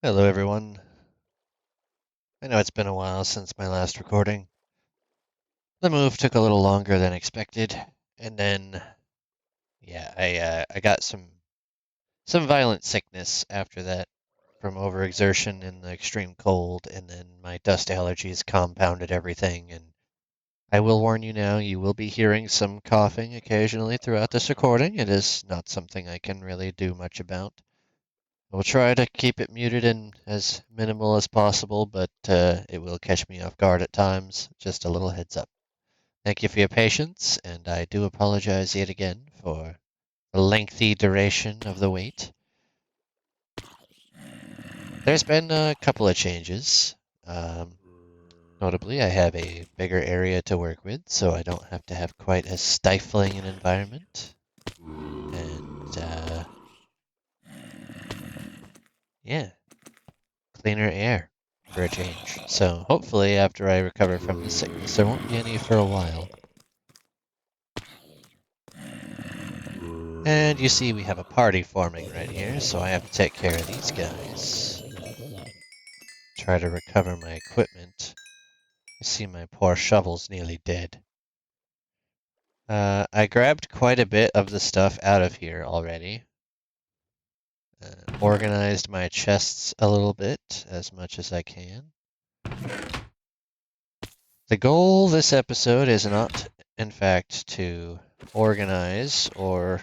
Hello, everyone. I know it's been a while since my last recording. The move took a little longer than expected, and then, yeah, I got some violent sickness after that from overexertion in the extreme cold, and then my dust allergies compounded everything. And I will warn you now, you will be hearing some coughing occasionally throughout this recording. It is not something I can really do much about. I will try to keep it muted and as minimal as possible, but it will catch me off guard at times. Just a little heads up. Thank you for your patience, and I do apologize yet again for the lengthy duration of the wait. There's been a couple of changes. Um, Notably, I have a bigger area to work with, so I don't have to have quite as stifling an environment. And yeah, cleaner air for a change. So hopefully after I recover from the sickness, there won't be any for a while. And you see we have a party forming right here, so I have to take care of these guys. Try to recover my equipment. You see my poor shovel's nearly dead. I grabbed quite a bit of the stuff out of here already. Organized my chests a little bit, as much as I can. The goal this episode is not, in fact, to organize or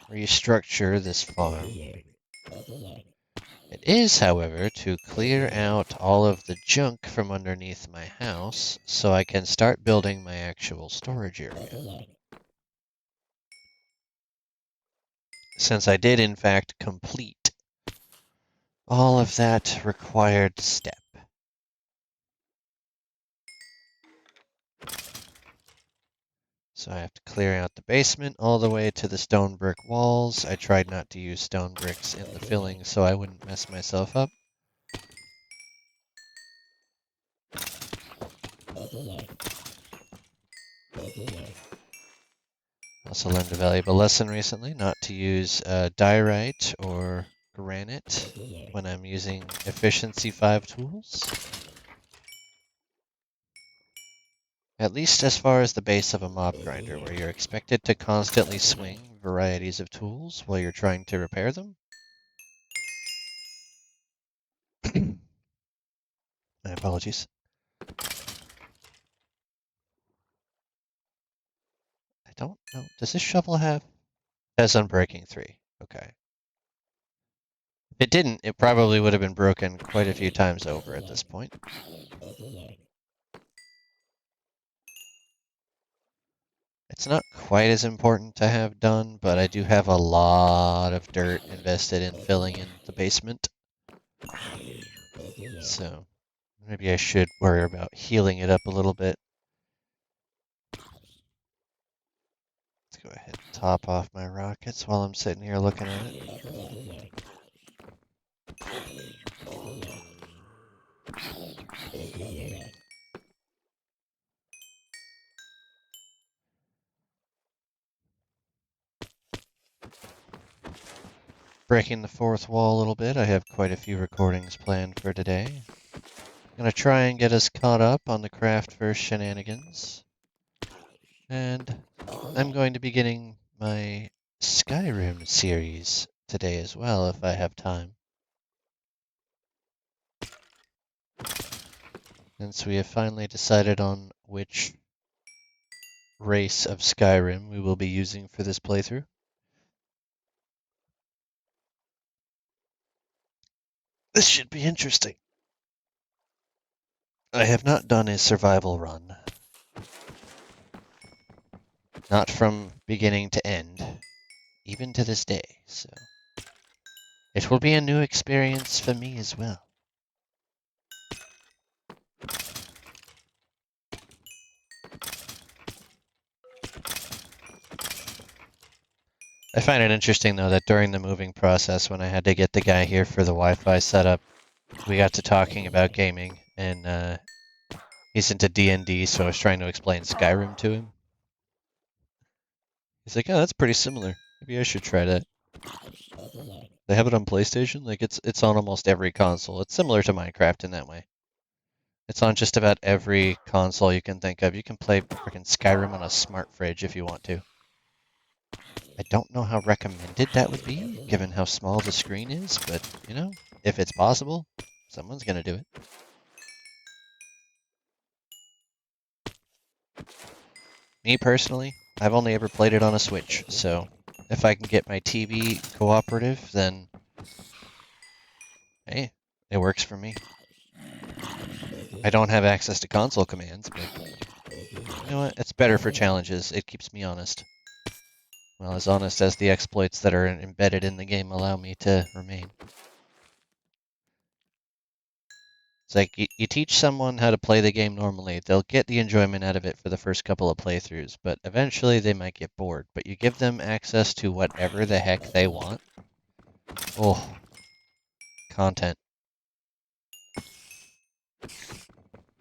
restructure this farm. It is, however, to clear out all of the junk from underneath my house so I can start building my actual storage area. Since I did, in fact, complete all of that required step. So I have to clear out the basement all the way to the stone brick walls. I tried not to use stone bricks in the filling so I wouldn't mess myself up. Also learned a valuable lesson recently, not to use diorite or granite when I'm using efficiency 5 tools. At least as far as the base of a mob grinder, where you're expected to constantly swing varieties of tools while you're trying to repair them. My apologies. I don't know. Does this shovel have? It has Unbreaking 3. Okay. If it didn't, it probably would have been broken quite a few times over at this point. It's not quite as important to have done, but I do have a lot of dirt invested in filling in the basement. So maybe I should worry about healing it up a little bit. Let's go ahead and top off my rockets while I'm sitting here looking at it. Breaking the fourth wall a little bit. I have quite a few recordings planned for today. I'm going to try and get us caught up on the Craftverse shenanigans. And I'm going to be getting my Skyrim series today as well, if I have time. Since we have finally decided on which race of Skyrim we will be using for this playthrough. This should be interesting. I have not done a survival run. Not from beginning to end, even to this day, so it will be a new experience for me as well. I find it interesting, though, that during the moving process, when I had to get the guy here for the Wi-Fi setup, we got to talking about gaming, and he's into D&D, so I was trying to explain Skyrim to him. He's like, oh, that's pretty similar. Maybe I should try that. They have it on PlayStation. Like it's on almost every console. It's similar to Minecraft in that way. It's on just about every console you can think of. You can play freaking Skyrim on a smart fridge if you want to. I don't know how recommended that would be, given how small the screen is, but, you know, if it's possible, someone's gonna do it. Me personally, I've only ever played it on a Switch, so if I can get my TV cooperative, then hey, it works for me. I don't have access to console commands, but you know what? It's better for challenges. It keeps me honest. Well, as honest as the exploits that are embedded in the game allow me to remain. It's like you teach someone how to play the game normally, they'll get the enjoyment out of it for the first couple of playthroughs, but eventually they might get bored. But you give them access to whatever the heck they want. Oh, content.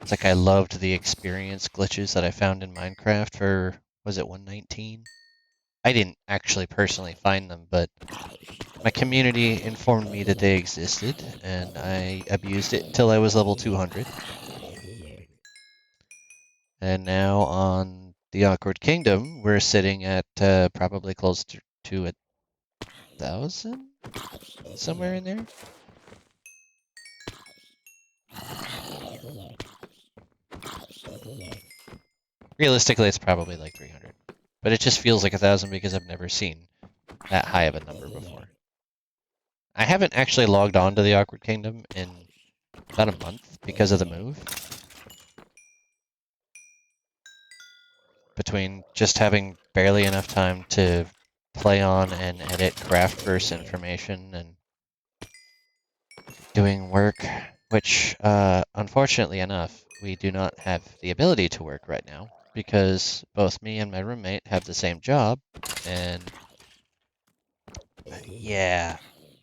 It's like I loved the experience glitches that I found in Minecraft for, was it 119? I didn't actually personally find them, but my community informed me that they existed, and I abused it until I was level 200. And now on the Awkward Kingdom, we're sitting at probably close to 1,000? Somewhere in there? Realistically, it's probably like 300. But it just feels like 1,000 because I've never seen that high of a number before. I haven't actually logged on to the Awkward Kingdom in about a month because of the move. Between just having barely enough time to play on and edit Craftverse information and doing work, which, unfortunately enough, we do not have the ability to work right now because both me and my roommate have the same job, and yeah,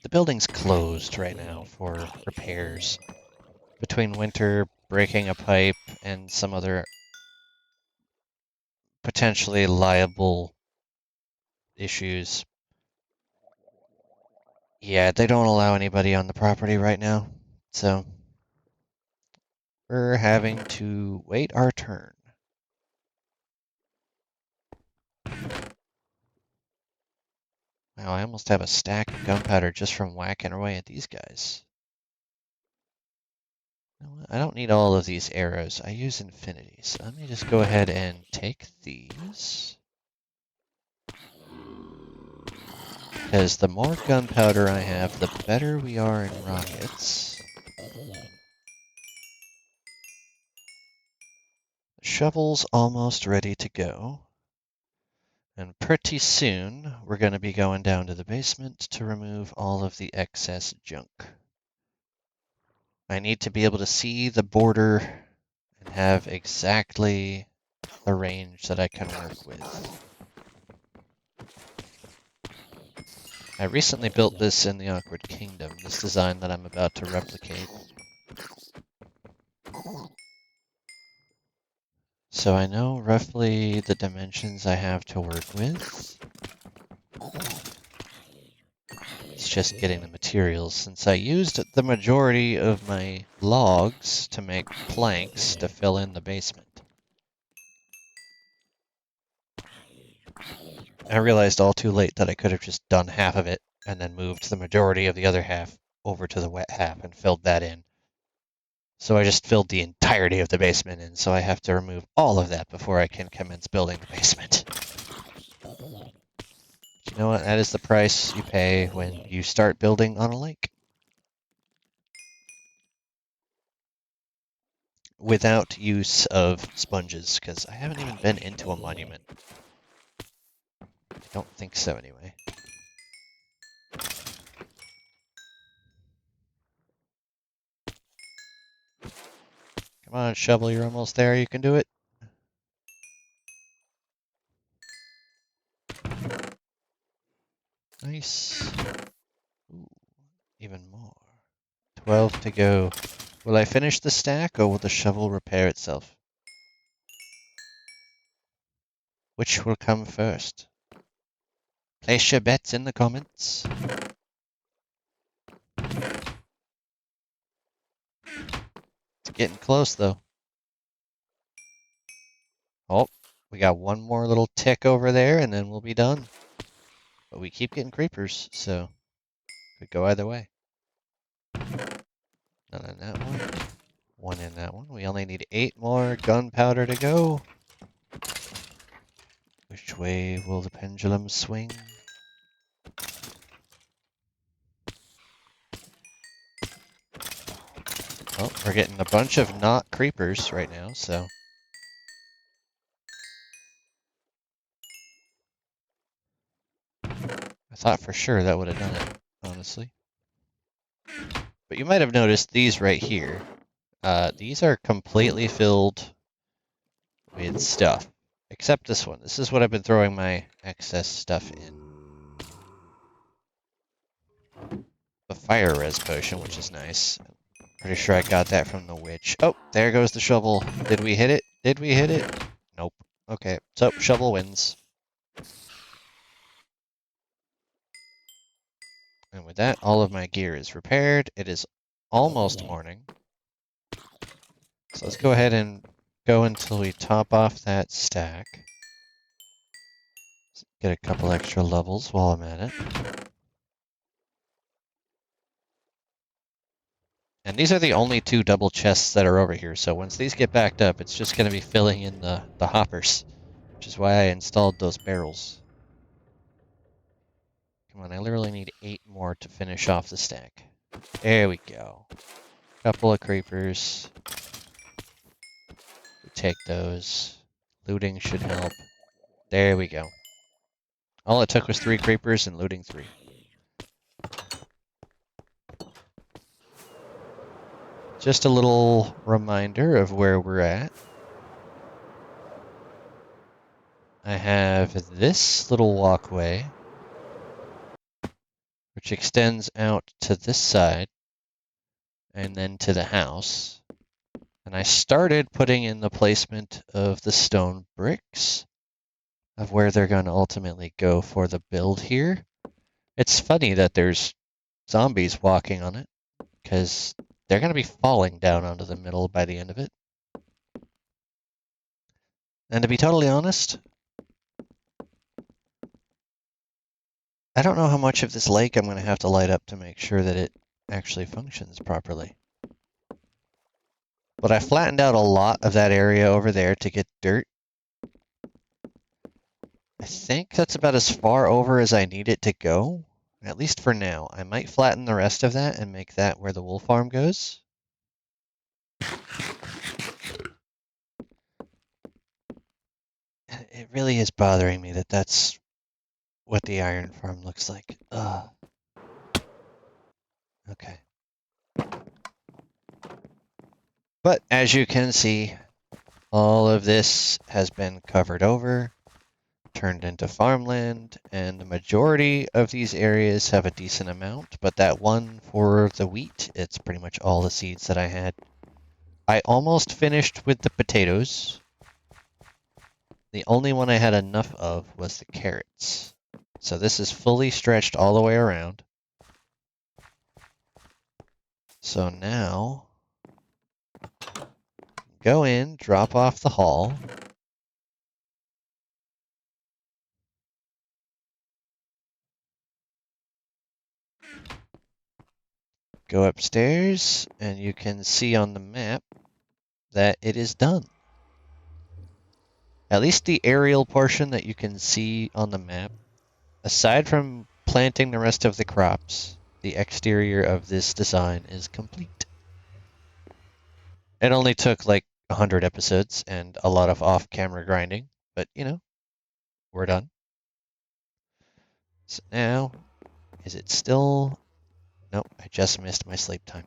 the building's closed right now for repairs. Between winter, breaking a pipe, and some other potentially liable issues. Yeah, they don't allow anybody on the property right now, so we're having to wait our turn. Wow, I almost have a stack of gunpowder just from whacking away at these guys. You know what? I don't need all of these arrows. I use infinity, so let me just go ahead and take these. Because the more gunpowder I have, the better we are in rockets. The shovel's almost ready to go. And pretty soon, we're going to be going down to the basement to remove all of the excess junk. I need to be able to see the border and have exactly the range that I can work with. I recently built this in the Awkward Kingdom, this design that I'm about to replicate. So I know roughly the dimensions I have to work with. It's just getting the materials, since I used the majority of my logs to make planks to fill in the basement. I realized all too late that I could have just done half of it and then moved the majority of the other half over to the wet half and filled that in. So I just filled the entirety of the basement in, so I have to remove all of that before I can commence building the basement. But you know what? That is the price you pay when you start building on a lake. Without use of sponges, because I haven't even been into a monument. I don't think so, anyway. Come on, shovel, you're almost there. You can do it. Nice. Ooh, even more. 12 to go. Will I finish the stack, or will the shovel repair itself? Which will come first? Place your bets in the comments. Getting close, though. Oh, we got one more little tick over there, and then we'll be done. But we keep getting creepers, so could go either way. None in that one. One in that one. We only need 8 more gunpowder to go. Which way will the pendulum swing? Oh, we're getting a bunch of not creepers right now, so. I thought for sure that would have done it, honestly. But you might have noticed these right here. These are completely filled with stuff. Except this one. This is what I've been throwing my excess stuff in. The fire res potion, which is nice. Pretty sure I got that from the witch. Oh, there goes the shovel. Did we hit it? Did we hit it? Nope. Okay, so shovel wins. And with that, all of my gear is repaired. It is almost morning. So let's go ahead and go until we top off that stack. Get a couple extra levels while I'm at it. And these are the only 2 double chests that are over here, so once these get backed up, it's just going to be filling in the hoppers, which is why I installed those barrels. Come on, I literally need 8 more to finish off the stack. There we go. Couple of creepers. We take those. Looting should help. There we go. All it took was 3 creepers and looting 3. Just a little reminder of where we're at. I have this little walkway, which extends out to this side and then to the house. And I started putting in the placement of the stone bricks of where they're going to ultimately go for the build here. It's funny that there's zombies walking on it, because they're going to be falling down onto the middle by the end of it. And to be totally honest, I don't know how much of this lake I'm going to have to light up to make sure that it actually functions properly. But I flattened out a lot of that area over there to get dirt. I think that's about as far over as I need it to go, at least for now. I might flatten the rest of that and make that where the wool farm goes. It really is bothering me that that's what the iron farm looks like. Ugh. Okay. But as you can see, all of this has been covered over, turned into farmland, and the majority of these areas have a decent amount, but that one for the wheat, it's pretty much all the seeds that I had. I almost finished with the potatoes. The only one I had enough of was the carrots. So this is fully stretched all the way around. So now, go in, drop off the haul. Go upstairs, and you can see on the map that it is done. At least the aerial portion that you can see on the map, aside from planting the rest of the crops, the exterior of this design is complete. It only took like 100 episodes and a lot of off-camera grinding, but you know, we're done. So now, is it still... Nope, I just missed my sleep time.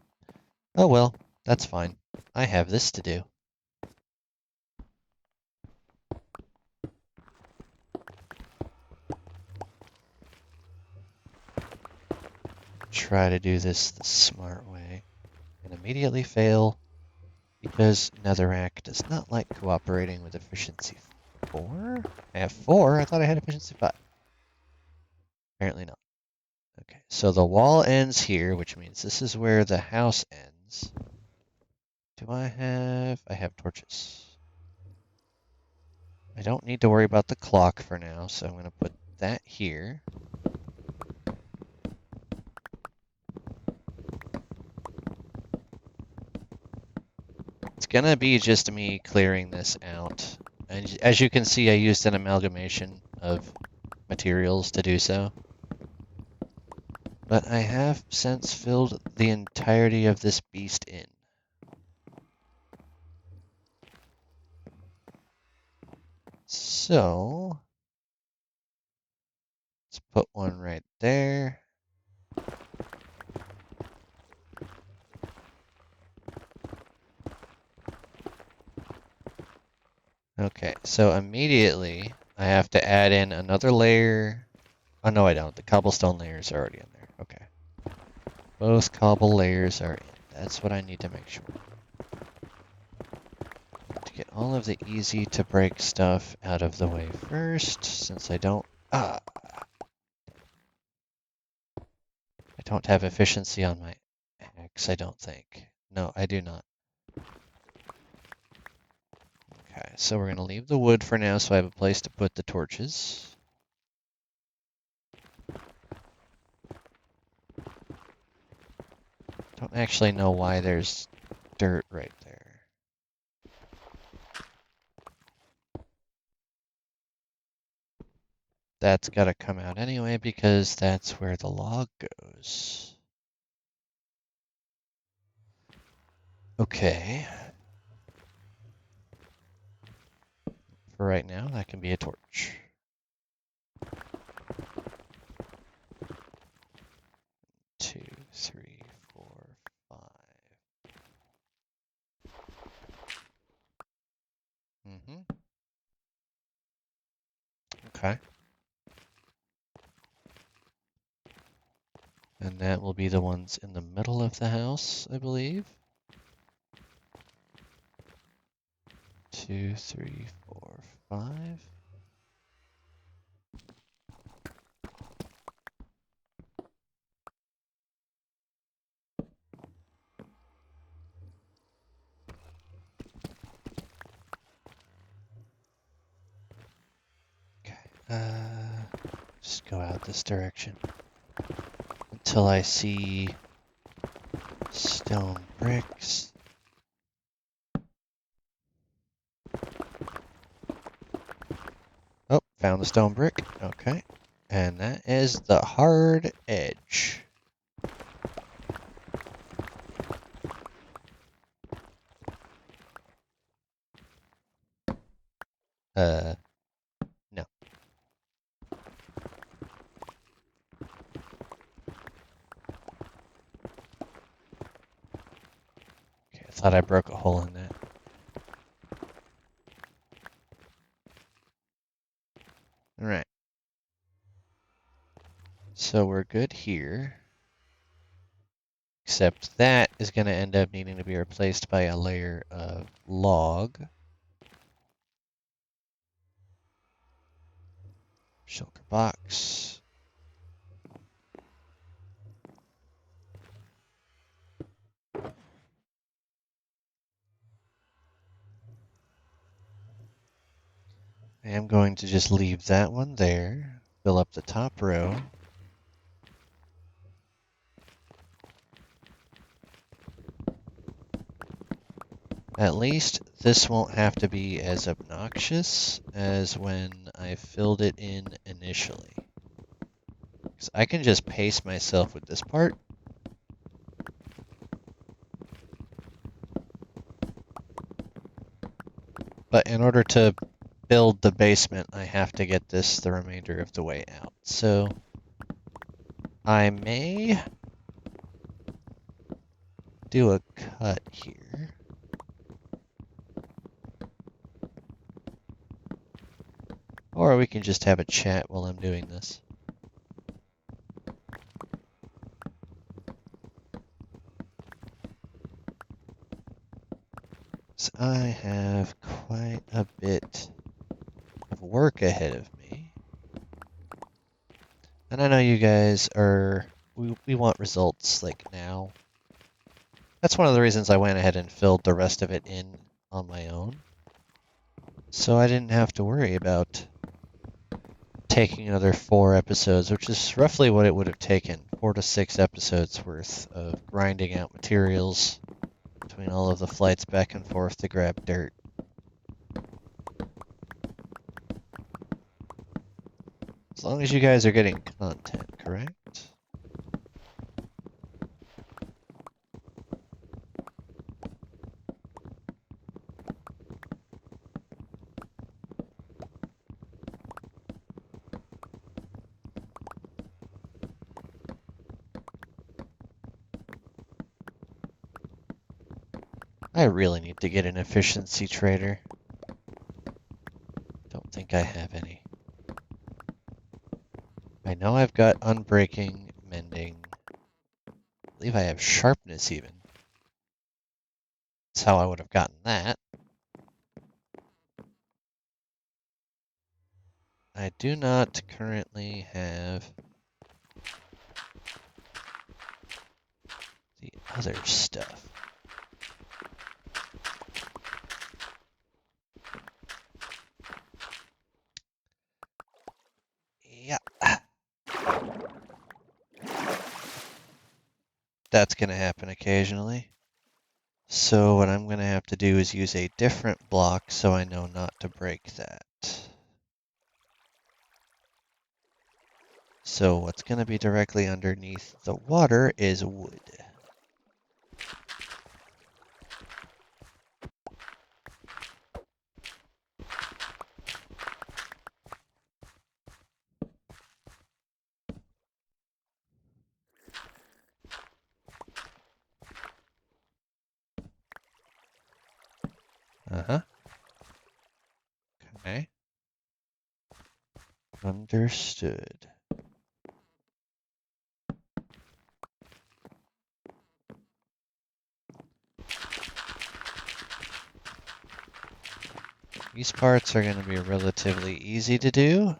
Oh well, that's fine. I have this to do. Try to do this the smart way and immediately fail because Netherrack does not like cooperating with efficiency 4. I have 4. I thought I had efficiency 5. Apparently not. Okay, so the wall ends here, which means this is where the house ends. Do I have torches. I don't need to worry about the clock for now, so I'm going to put that here. It's going to be just me clearing this out. And as you can see, I used an amalgamation of materials to do so. But I have since filled the entirety of this beast in. So, let's put one right there. Okay, so immediately I have to add in another layer. Oh, no, I don't. The cobblestone layer is already in there. Okay. Both cobble layers are in. That's what I need to make sure. To get all of the easy to break stuff out of the way first, since I don't have efficiency on my axe, I don't think. No, I do not. Okay, so we're going to leave the wood for now so I have a place to put the torches. Don't actually know why there's dirt right there. That's got to come out anyway because that's where the log goes. Okay. For right now, that can be a torch. 2, 3, 4, 5. Okay. And that will be the ones in the middle of the house, I believe. 2, 3, 4, 5. Just go out this direction until I see stone bricks. Oh, found the stone brick. Okay. And that is the hard edge. No. Okay, I thought I broke a hole in that. Alright. So we're good here. Except that is going to end up needing to be replaced by a layer of log. Shulker box. I am going to just leave that one there. Fill up the top row. At least this won't have to be as obnoxious as when I filled it in initially. Because I can just pace myself with this part. But in order to build the basement, I have to get this the remainder of the way out. So I may do a cut here. Or we can just have a chat while I'm doing this. So I have quite a bit of work ahead of me. And I know you guys are, we want results like now. That's one of the reasons I went ahead and filled the rest of it in on my own. So I didn't have to worry about taking another 4 episodes, which is roughly what it would have taken. 4 to 6 episodes worth of grinding out materials between all of the flights back and forth to grab dirt. As long as you guys are getting content, correct? I really need to get an efficiency trader. Don't think I have any. I know I've got unbreaking, mending. I believe I have sharpness even. That's how I would have gotten that. I do not currently have the other stuff. Yeah. That's going to happen occasionally. So what I'm going to have to do is use a different block so I know not to break that. So what's going to be directly underneath the water is wood. Uh-huh. Okay. Understood. These parts are going to be relatively easy to do.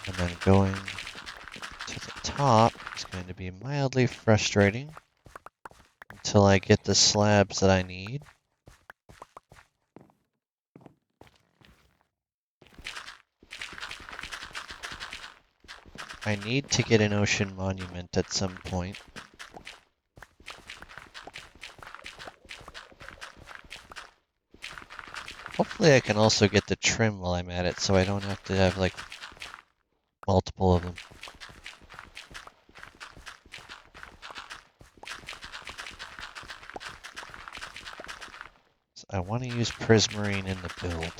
And then going to the top is going to be mildly frustrating until I get the slabs that I need. I need to get an ocean monument at some point. Hopefully I can also get the trim while I'm at it so I don't have to have like multiple of them. So I want to use prismarine in the build.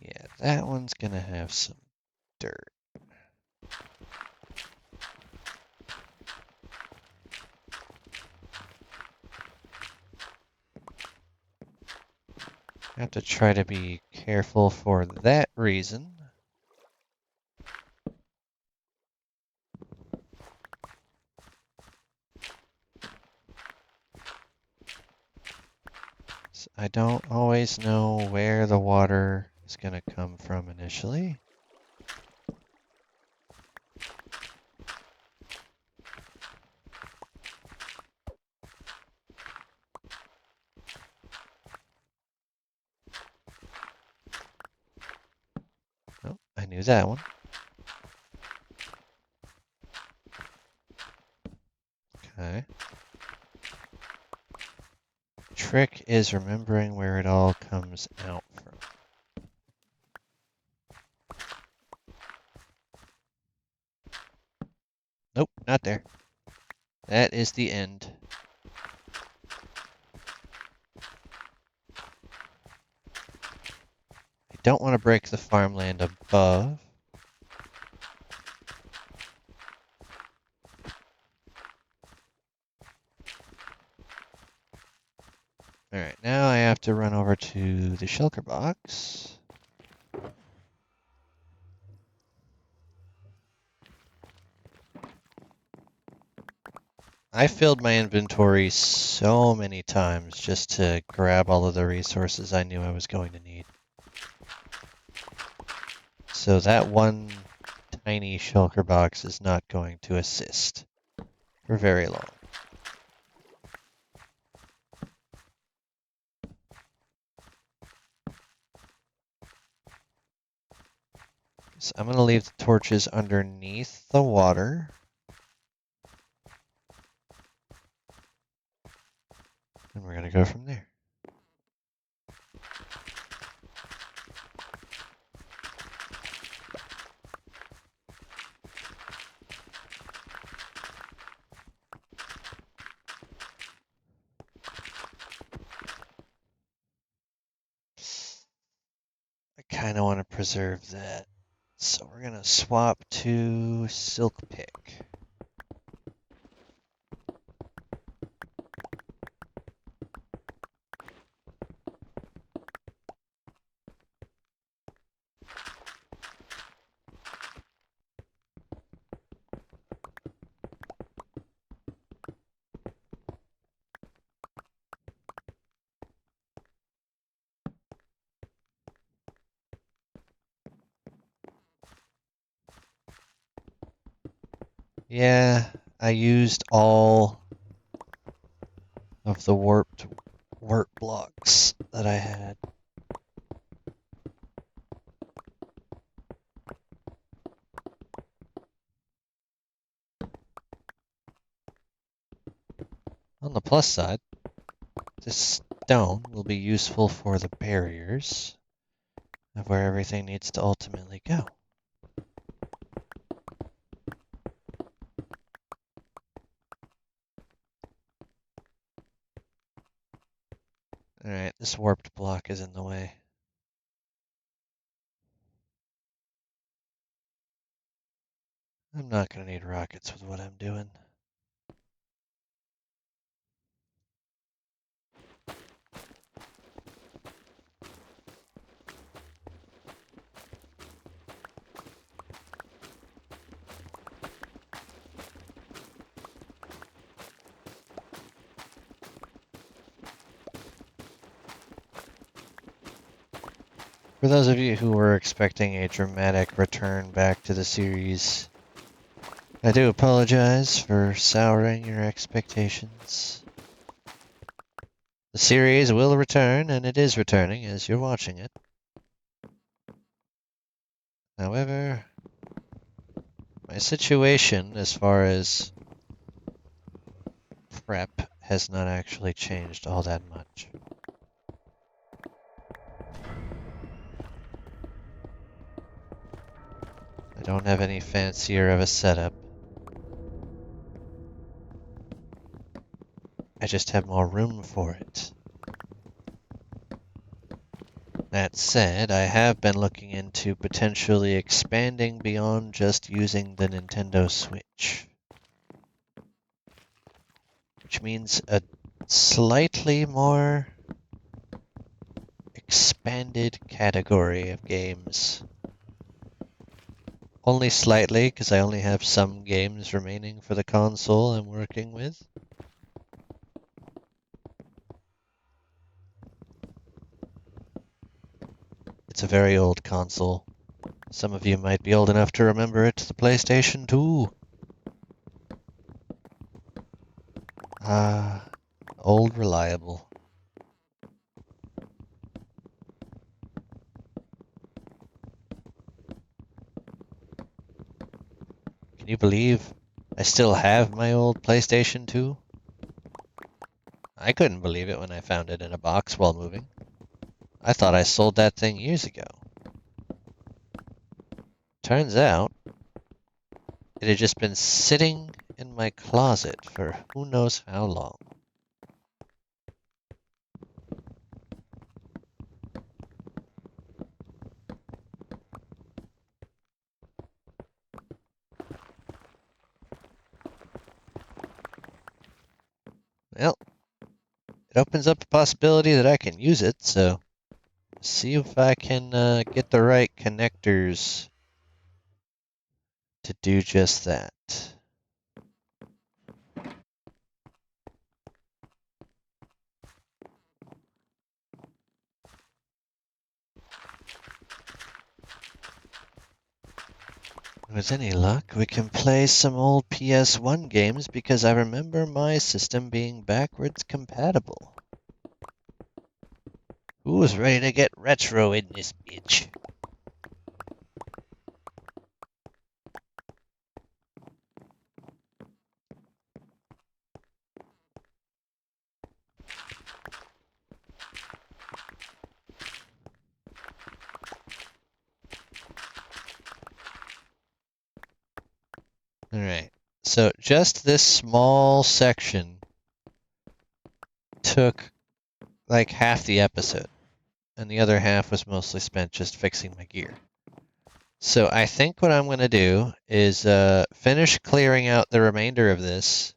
Yeah, that one's gonna have some dirt. I have to try to be careful for that reason. So I don't always know where the water is gonna come from initially. Oh, I knew that one. Okay. Trick is remembering where it all comes out from. Nope, not there. That is the end. I don't want to break the farmland above. Alright, now I have to run over to the shulker box. I filled my inventory so many times just to grab all of the resources I knew I was going to need. So that one tiny shulker box is not going to assist for very long. So I'm going to leave the torches underneath the water. And we're going to go from there. I kind of want to preserve that. So we're going to swap to silk pick. Yeah, I used all of the warped blocks that I had. On the plus side, this stone will be useful for the barriers of where everything needs to ultimately go. Alright, this warped block is in the way. I'm not going to need rockets with what I'm doing. For those of you who were expecting a dramatic return back to the series, I do apologize for souring your expectations. The series will return, and it is returning as you're watching it. However, my situation as far as prep has not actually changed all that much. I don't have any fancier of a setup. I just have more room for it. That said, I have been looking into potentially expanding beyond just using the Nintendo Switch. Which means a slightly more expanded category of games. Only slightly, because I only have some games remaining for the console I'm working with. It's a very old console. Some of you might be old enough to remember it, the PlayStation 2. Ah, old reliable. Can you believe I still have my old PlayStation 2? I couldn't believe it when I found it in a box while moving. I thought I sold that thing years ago. Turns out, it had just been sitting in my closet for who knows how long. Well, it opens up a possibility that I can use it, so see if I can get the right connectors to do just that. With any luck, we can play some old PS1 games because I remember my system being backwards compatible. Who's ready to get retro in this bitch? Alright, so just this small section took like half the episode, and the other half was mostly spent just fixing my gear. So I think what I'm going to do is finish clearing out the remainder of this,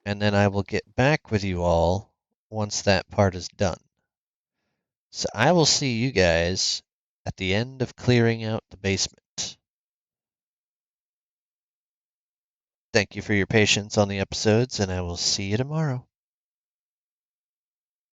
and then I will get back with you all once that part is done. So I will see you guys at the end of clearing out the basement. Thank you for your patience on the episodes, and I will see you tomorrow.